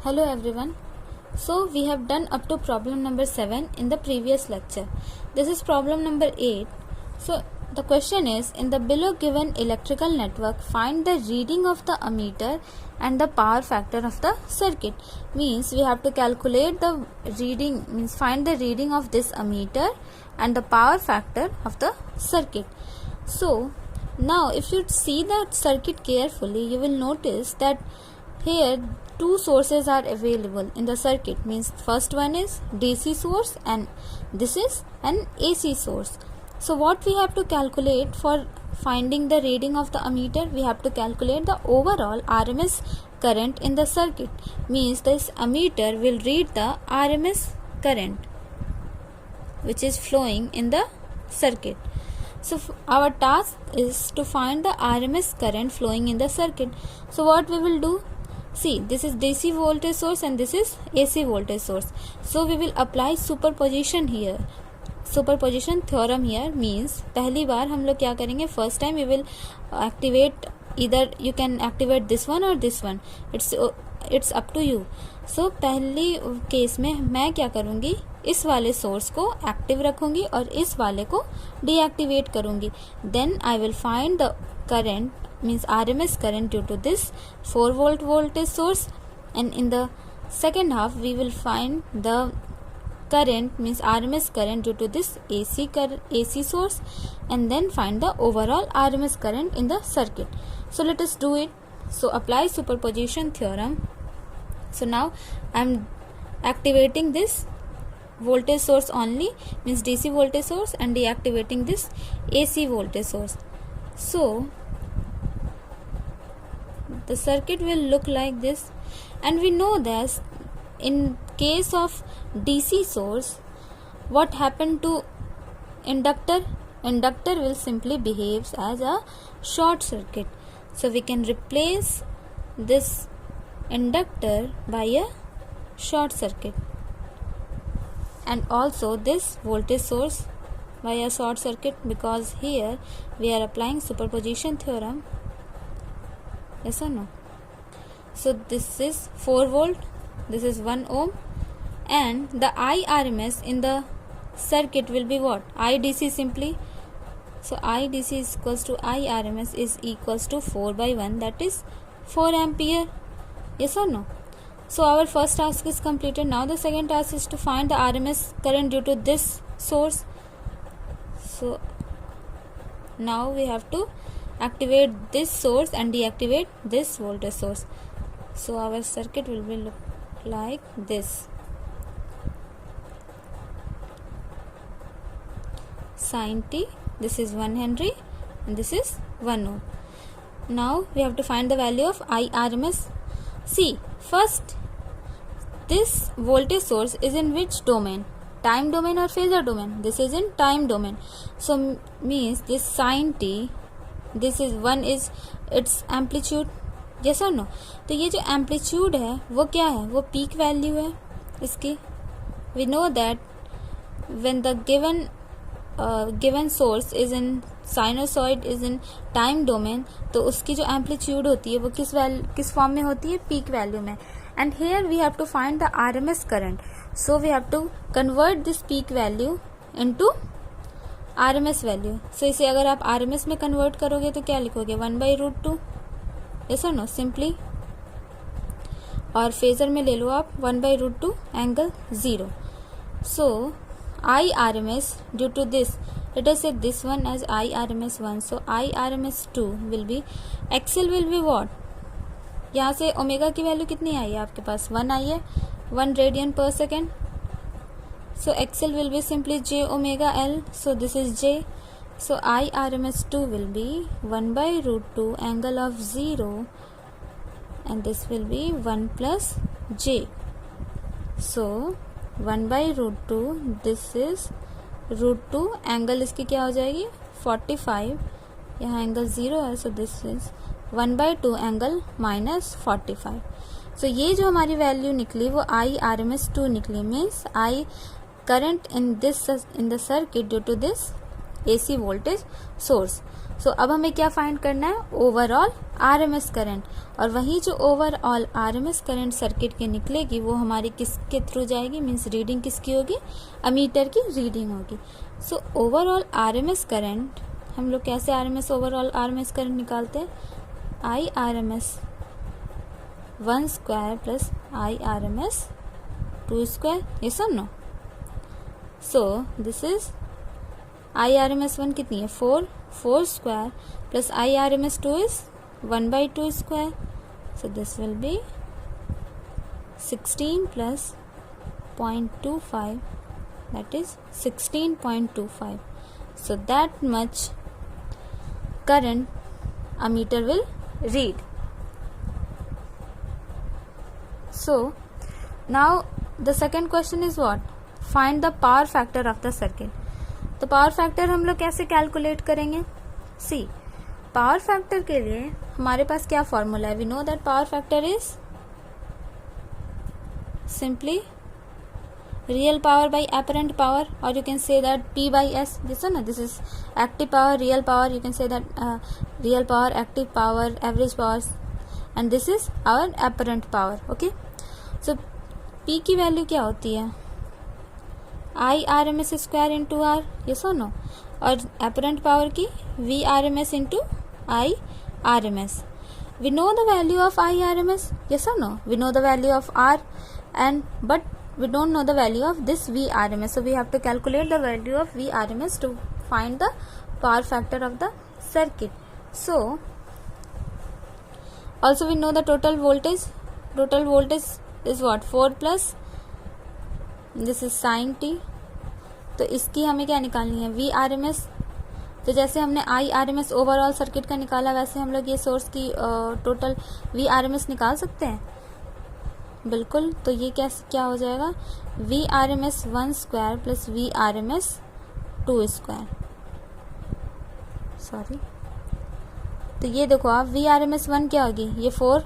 Hello everyone. So we have done up to problem number 7 in the previous lecture. This is problem number 8. So the question is, in the below given electrical network, find the reading of the ammeter and the power factor of the circuit. Means we have to calculate the reading, means find the reading of this ammeter and the power factor of the circuit. So now if you see the circuit carefully, you will notice that here two sources are available in the circuit. Means first one is DC source and this is an AC source. So what we have to calculate for finding the reading of the ammeter? We have to calculate the overall RMS current in the circuit. Means this ammeter will read the RMS current which is flowing in the circuit. So our task is to find the RMS current flowing in the circuit. So what we will do? See, this is DC voltage source and this is AC voltage source. So we will apply superposition here. Superposition theorem here means पहली बार हम लोग क्या करेंगे? First time we will activate, either you can activate this one or this one. It's up to you. So पहली case में मैं क्या करूँगी? इस वाले सोर्स को एक्टिव रखूँगी और इस वाले को डीएक्टिवेट करूँगी. Then I will find the current, means RMS current due to this 4 volt voltage source, and in the second half we will find the current, means RMS current due to this AC source, and then find the overall RMS current in the circuit. So let us do it. So apply superposition theorem. So now I am activating this voltage source only, means DC voltage source, and deactivating this AC voltage source. So the circuit will look like this, and we know that in case of DC source, what happened to inductor? Inductor will simply behaves as a short circuit. So we can replace this inductor by a short circuit, and also this voltage source by a short circuit, because here we are applying superposition theorem. Yes or no? So this is 4 volt, this is 1 ohm, and the IRMS in the circuit will be what? IDC simply. So IDC is equals to IRMS is equals to 4 by 1, that is 4 ampere. Yes or no? So our first task is completed. Now the second task is to find the RMS current due to this source. So now we have to activate this source and deactivate this voltage source. So our circuit will be look like this. Sin t, this is 1 Henry and this is 1 ohm. Now we have to find the value of IRMS. See, first this voltage source is in which domain? Time domain or phasor domain? This is in time domain. So means this sin t, this is 1 is its amplitude. Yes or no? तो ये जो amplitude है वो क्या है? वो peak value है इसकी. We know that when the given source is in sinusoid is in time domain, तो उसकी जो amplitude होती है वो किस फॉर्म में होती है? peak value में. And here we have to find the RMS current. So we have to convert this peak value into RMS value. So इसे अगर आप RMS में कन्वर्ट करोगे तो क्या लिखोगे? 1/√2. यस और नो? सिंपली. और फेजर में ले लो आप 1/√2 angle 0. So IRMS due to this, let us say this one as IRMS 1. So IRMS 2 will be, excel will be what? यहाँ से ओमेगा की वैल्यू कितनी आई है आपके पास? 1 आई है, 1 रेडियन पर second. So XL will be simply j omega L. So this is j. So IRMS2 will be 1/√2 angle of 0, and this will be 1 plus j. So 1/√2, this is √2, angle इसकी क्या हो जाएगी? 45. यहाँ एंगल 0 है, so this is 1/2 angle minus 45. So ये जो हमारी value निकली वो IRMS2 निकली. Means I current in the circuit due to this AC voltage source. So अब हमें क्या फाइंड करना है, ओवरऑल RMS करंट, और वही जो ओवरऑल RMS करंट सर्किट के निकलेगी वो हमारी किसके थ्रू जाएगी, मीन्स रीडिंग किसकी होगी, अमीटर की रीडिंग होगी। सो ओवरऑल RMS करंट हम लोग कैसे ओवरऑल RMS करंट निकालते हैं, IRMS 1 square plus IRMS 2 square, yes और no. So this is IRMS 1 कितनी है, 4 square plus IRMS 2 is 1/2 square, so this will be 16 plus 0.25, that is 16.25. So that much current ammeter will read. So now the second question is what, find the power factor of the circuit. तो power factor हम लोग कैसे calculate करेंगे, सी power factor के लिए हमारे पास क्या formula है, we know that power factor is simply real power by apparent power, और you can say that P/S, this ना, this is active power, real power, you can say that real power, active power, average power, and this is our apparent power, okay. So P की value क्या होती है, IRMS square into R, yes और no, और apparent power की VRMS into IRMS. We know the value of IRMS, yes or no, we know the value of R, and but we don't know the value of this VRMS, so we have to calculate the value of VRMS to find the power factor of the circuit. So also we know the total voltage is what, 4 plus this is sine T, तो इसकी हमें क्या निकालनी है, VRMS। तो जैसे हमने IRMS overall circuit का निकाला, वैसे हम लोग ये सोर्स की टोटल VRMS निकाल सकते हैं, बिल्कुल। तो ये क्या हो जाएगा, VRMS 1 square plus VRMS 2 square, sorry. तो ये देखो आप, VRMS 1 क्या होगी, ये 4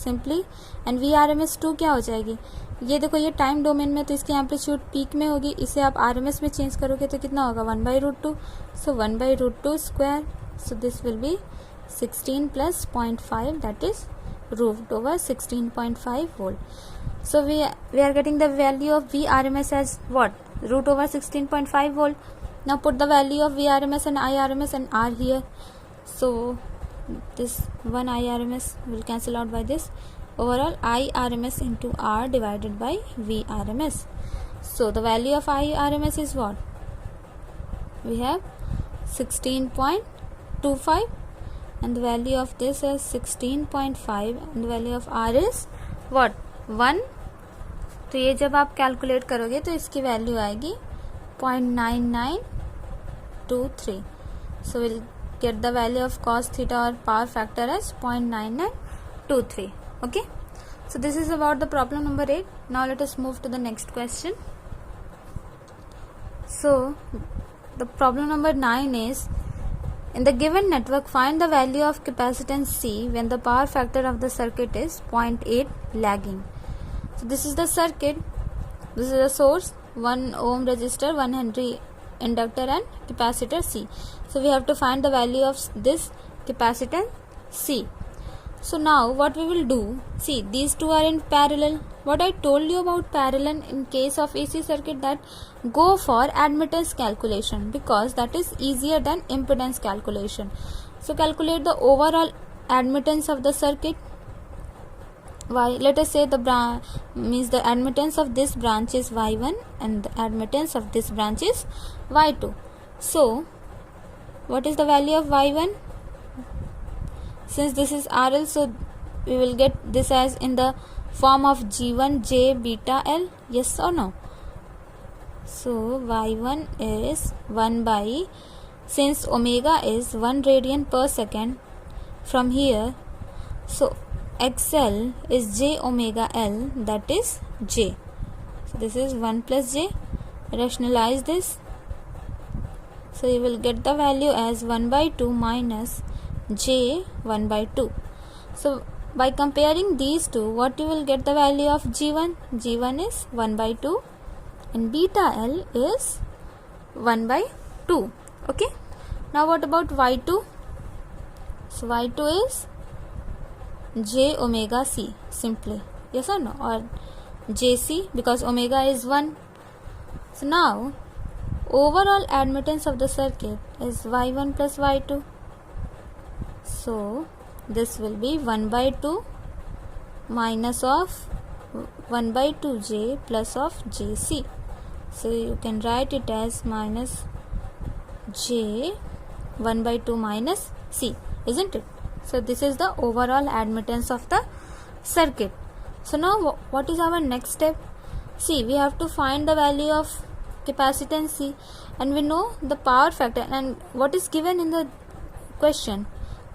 सिंपली, एंड VRMS 2 क्या हो जाएगी, ये देखो ये टाइम डोमेन में, तो इसकी एम्पलीट्यूड पीक में होगी, इसे आप RMS में चेंज करोगे तो कितना होगा, 1/√2, सो 1/√2 square, so this will be 16 plus 0.5, that is √16.5 volt. So we are getting the value of VRMS as what, √16.5 volt. Now put the value of VRMS and IRMS and R here. So this one IRMS will cancel out by this. Overall IRMS into R divided by VRMS. So the value of IRMS is what, we have 16.25, and the value of this is 16.5, and the value of R is what, 1. तो ये जब आप calculate करोगे तो इसकी value आएगी 0.9923. So we'll get the value of cos theta or power factor as 0.9923. Okay, so this is about the problem number 8. Now let us move to the next question. So the problem number 9 is, in the given network find the value of capacitance C when the power factor of the circuit is 0.8 lagging. So this is the circuit, this is the source, 1 ohm resistor, 1 Henry inductor and capacitor C. So we have to find the value of this capacitance C. So now what we will do, see these two are in parallel. What I told you about parallel in case of AC circuit, that go for admittance calculation because that is easier than impedance calculation. So calculate the overall admittance of the circuit. Why? Let us say the means the admittance of this branch is Y1 and the admittance of this branch is Y2. So what is the value of Y1? Since this is RL, so we will get this as in the form of G1 J beta L, yes or no? So Y1 is 1 by, since omega is 1 radian per second from here, so XL is J omega L, that is J. So this is 1 plus J, rationalize this, so you will get the value as 1/2 minus J 1/2. So by comparing these two, what you will get the value of G1? G1 is 1/2 and beta L is 1/2. Okay, now what about y2? So y2 is j omega c simply, yes or no, or jc because omega is 1. So now overall admittance of the circuit is y1 plus y2. So this will be 1 by 2 minus of 1 by 2j plus of jc. So you can write it as minus j 1 by 2 minus c, isn't it? So this is the overall admittance of the circuit. So now what is our next step? See, we have to find the value of capacitance C, and we know the power factor, and what is given in the question?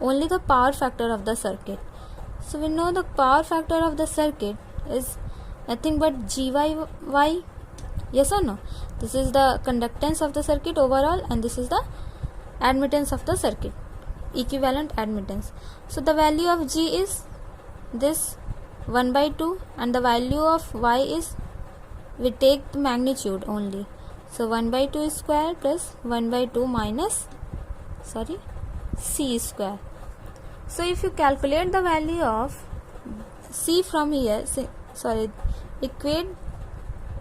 Only the power factor of the circuit. So we know the power factor of the circuit is nothing but GY, yes or no? This is the conductance of the circuit overall, and this is the admittance of the circuit, equivalent admittance. So the value of G is this 1 by 2, and the value of Y is, we take the magnitude only. So 1 by 2 square plus 1 by 2 minus C square. So if you calculate the value of C from here, equate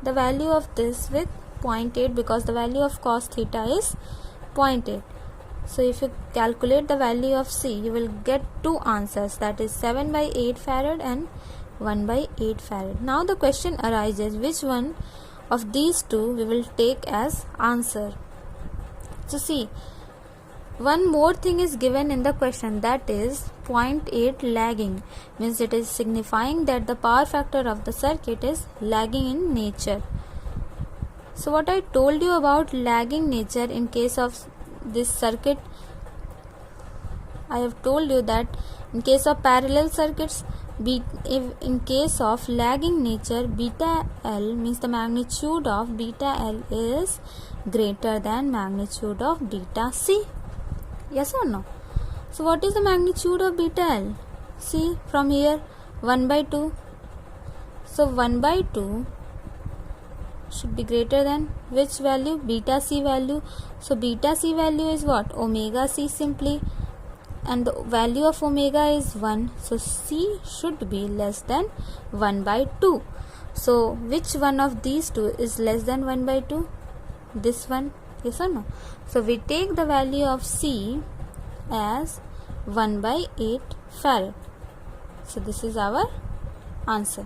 the value of this with 0.8 because the value of cos theta is 0.8. So if you calculate the value of C, you will get two answers, that is 7 by 8 farad and 1 by 8 farad. Now the question arises, which one of these two we will take as answer. So see, one more thing is given in the question, that is 0.8 lagging, means it is signifying that the power factor of the circuit is lagging in nature. So what I told you about lagging nature in case of this circuit, I have told you that in case of parallel circuits, in case of lagging nature, beta L means the magnitude of beta L is greater than magnitude of beta C, yes or no? So what is the magnitude of beta L? See from here, 1 by 2. So 1 by 2 should be greater than which value? Beta C value. So beta C value is what? Omega C simply, and the value of omega is 1. So C should be less than 1 by 2. So which one of these two is less than 1 by 2? This one, yes or no? So we take the value of C as 1 by 8 farad. So this is our answer.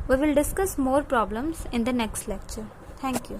We will discuss more problems in the next lecture. Thank you.